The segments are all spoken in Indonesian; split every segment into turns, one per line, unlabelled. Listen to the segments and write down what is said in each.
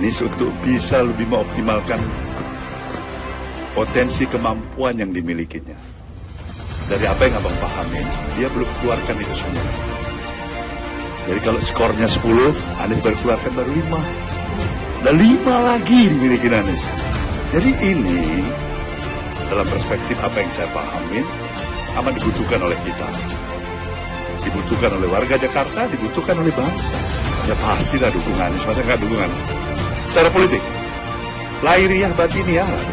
Anies untuk bisa lebih mengoptimalkan potensi kemampuan yang dimilikinya. Dari apa yang abang pahamin, dia belum keluarkan itu semua. Jadi kalau skornya 10, Anies baru keluarkan baru 5. Dan 5 lagi dimiliki Anies. Jadi ini, dalam perspektif apa yang saya pahamin, amat dibutuhkan oleh kita. Dibutuhkan oleh warga Jakarta, dibutuhkan oleh bangsa. Ya pastilah dukung Anies, masa nggak dukung Anies? Secara politik, lahiriah batiniah lah.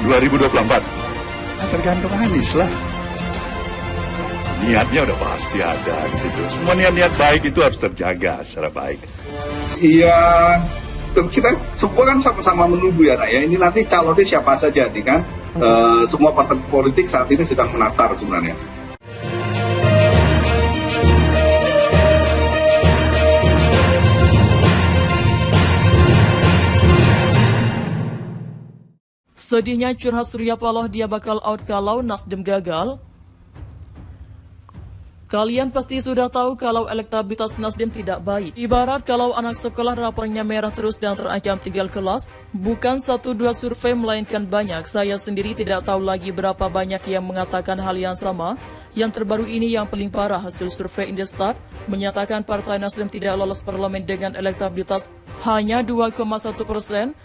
2024, nah, tergantung Anies lah. Niatnya udah pasti ada di situ. Semua niat-niat baik itu harus terjaga secara baik.
Iya, kita semua kan sama-sama menunggu ya, ya. Ini nanti calonnya siapa saja nih kan? Semua partai politik saat ini sedang menatar sebenarnya.
Sedihnya curhat Surya Paloh dia bakal out kalau Nasdem gagal. Kalian pasti sudah tahu kalau elektabilitas Nasdem tidak baik. Ibarat kalau anak sekolah rapornya merah terus dan terancam tinggal kelas. Bukan 1-2 survei melainkan banyak. Saya sendiri tidak tahu lagi berapa banyak yang mengatakan hal yang sama. Yang terbaru ini yang paling parah, hasil survei Indostat menyatakan Partai Nasdem tidak lolos parlemen dengan elektabilitas hanya 2,1%.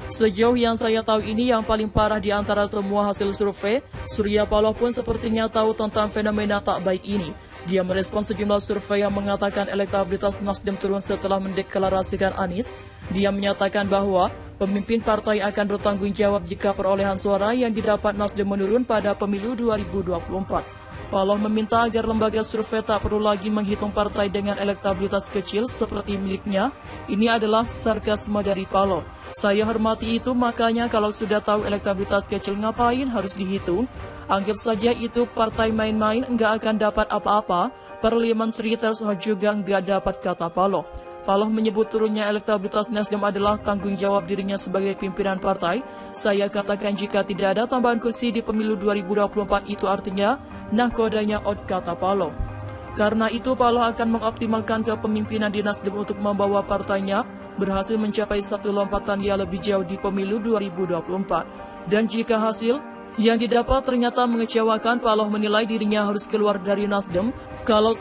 Sejauh yang saya tahu ini yang paling parah di antara semua hasil survei. Surya Paloh pun sepertinya tahu tentang fenomena tak baik ini. Dia merespon sejumlah survei yang mengatakan elektabilitas Nasdem turun setelah mendeklarasikan Anies. Dia menyatakan bahwa pemimpin partai akan bertanggung jawab jika perolehan suara yang didapat Nasdem menurun pada pemilu 2024. Paloh meminta agar lembaga survei tak perlu lagi menghitung partai dengan elektabilitas kecil seperti miliknya. Ini adalah sarkasme dari Paloh. Saya hormati itu, makanya kalau sudah tahu elektabilitas kecil ngapain harus dihitung? Anggap saja itu partai main-main, enggak akan dapat apa-apa. Parliamentary threshold juga enggak dapat, kata Paloh. Paloh menyebut turunnya elektabilitas Nasdem adalah tanggung jawab dirinya sebagai pimpinan partai. Saya katakan jika tidak ada tambahan kursi di pemilu 2024 itu artinya nahkodanya out, kata Paloh. Karena itu Paloh akan mengoptimalkan kepemimpinan di Nasdem untuk membawa partainya berhasil mencapai satu lompatan yang lebih jauh di pemilu 2024. Dan jika hasil yang didapat ternyata mengecewakan, Paloh menilai dirinya harus keluar dari Nasdem. Kalau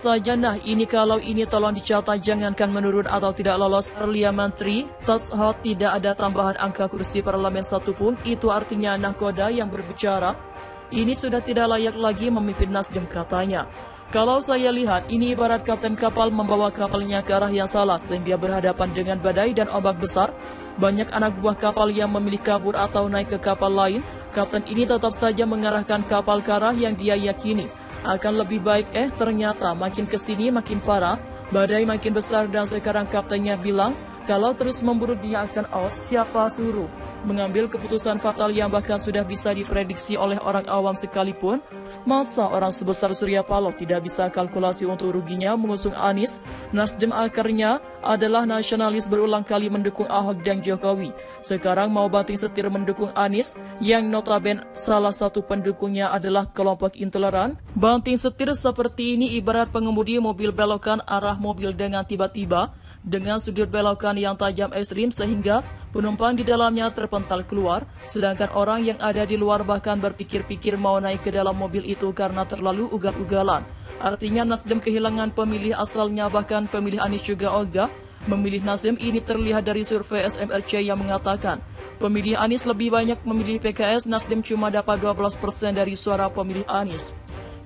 ini tolong dicatat, jangankan menurun atau tidak lolos parliamentary threshold, tidak ada tambahan angka kursi parlemen satupun, itu artinya nahkoda yang berbicara. Ini sudah tidak layak lagi memimpin Nasdem, katanya. Kalau saya lihat, ini ibarat kapten kapal membawa kapalnya ke arah yang salah sehingga berhadapan dengan badai dan ombak besar. Banyak anak buah kapal yang memilih kabur atau naik ke kapal lain. Kapten ini tetap saja mengarahkan kapal ke arah yang dia yakini akan lebih baik. Ternyata makin kesini makin parah, badai makin besar, dan sekarang kaptennya bilang kalau terus memburu dia akan out. Siapa suruh mengambil keputusan fatal yang bahkan sudah bisa diprediksi oleh orang awam sekalipun? Masa orang sebesar Surya Paloh tidak bisa kalkulasi untuk ruginya mengusung Anies? Nasdem akarnya adalah nasionalis, berulang kali mendukung Ahok dan Jokowi. Sekarang mau banting setir mendukung Anies yang notabene salah satu pendukungnya adalah kelompok intoleran. Banting setir seperti ini ibarat pengemudi mobil belokan arah mobil dengan tiba-tiba dengan sudut belokan yang tajam ekstrim sehingga penumpang di dalamnya terpental keluar, sedangkan orang yang ada di luar bahkan berpikir-pikir mau naik ke dalam mobil itu karena terlalu ugal-ugalan. Artinya Nasdem kehilangan pemilih asalnya, bahkan pemilih Anies juga ogah memilih Nasdem. Ini terlihat dari survei SMRC yang mengatakan pemilih Anies lebih banyak memilih PKS, Nasdem cuma dapat 12% dari suara pemilih Anies.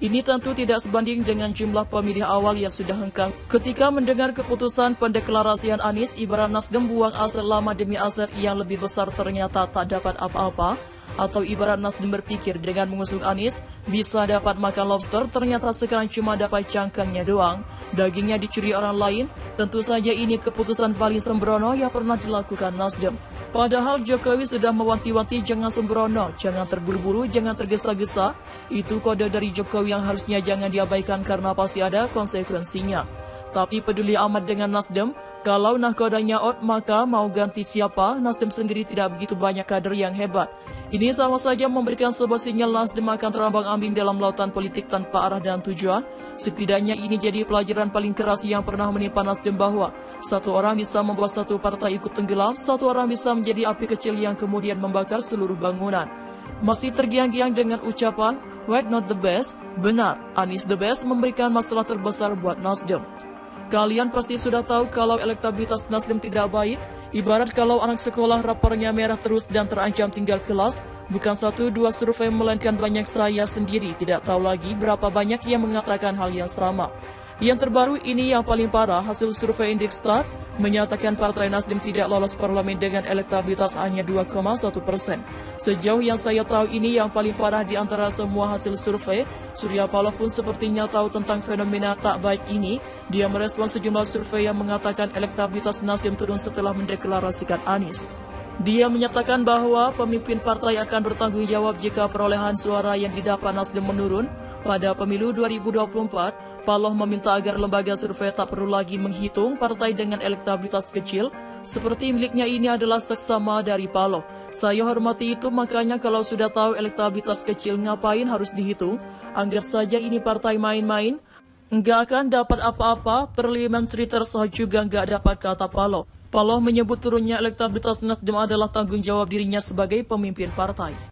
Ini tentu tidak sebanding dengan jumlah pemilih awal yang sudah hengkang. Ketika mendengar keputusan pendeklarasian Anies, ibarat Nasdem buang aset lama demi aset yang lebih besar ternyata tak dapat apa-apa. Atau ibarat Nasdem berpikir dengan mengusung Anies bisa dapat makan lobster, ternyata sekarang cuma dapat cangkangnya doang. Dagingnya dicuri orang lain. Tentu saja ini keputusan paling sembrono yang pernah dilakukan Nasdem. Padahal Jokowi sudah mewanti-wanti jangan sembrono, jangan terburu-buru, jangan tergesa-gesa. Itu kode dari Jokowi yang harusnya jangan diabaikan karena pasti ada konsekuensinya. Tapi peduli amat dengan Nasdem, Kalau nahkodanya out, maka mau ganti siapa, Nasdem sendiri tidak begitu banyak kader yang hebat. Ini sama saja memberikan sebuah sinyal Nasdem akan terombang-ambing dalam lautan politik tanpa arah dan tujuan. Setidaknya ini jadi pelajaran paling keras yang pernah menimpa Nasdem bahwa satu orang bisa membuat satu partai ikut tenggelam, satu orang bisa menjadi api kecil yang kemudian membakar seluruh bangunan. Masih tergiang-giang dengan ucapan, "White not the best", benar, Anies the best memberikan masalah terbesar buat Nasdem. Kalian pasti sudah tahu kalau elektabilitas Nasdem tidak baik, ibarat kalau anak sekolah rapornya merah terus dan terancam tinggal kelas, bukan 1-2 survei melainkan banyak saya sendiri tidak tahu lagi berapa banyak yang mengatakan hal yang sama. Yang terbaru ini yang paling parah, hasil survei Indeks Star menyatakan Partai Nasdem tidak lolos parlemen dengan elektabilitas hanya 2,1%. Sejauh yang saya tahu ini yang paling parah di antara semua hasil survei. Surya Paloh pun sepertinya tahu tentang fenomena tak baik ini. Dia merespon sejumlah survei yang mengatakan elektabilitas Nasdem turun setelah mendeklarasikan Anies. Dia menyatakan bahwa pemimpin partai akan bertanggung jawab jika perolehan suara yang didapat Nasdem menurun. Pada pemilu 2024, Paloh meminta agar lembaga survei tak perlu lagi menghitung partai dengan elektabilitas kecil, seperti miliknya ini adalah seksama dari Paloh. Saya hormati itu, makanya kalau sudah tahu elektabilitas kecil ngapain harus dihitung, anggap saja ini partai main-main, nggak akan dapat apa-apa, parliamentary threshold juga nggak dapat, kata Paloh. Paloh menyebut turunnya elektabilitas Nasdem adalah tanggung jawab dirinya sebagai pemimpin partai.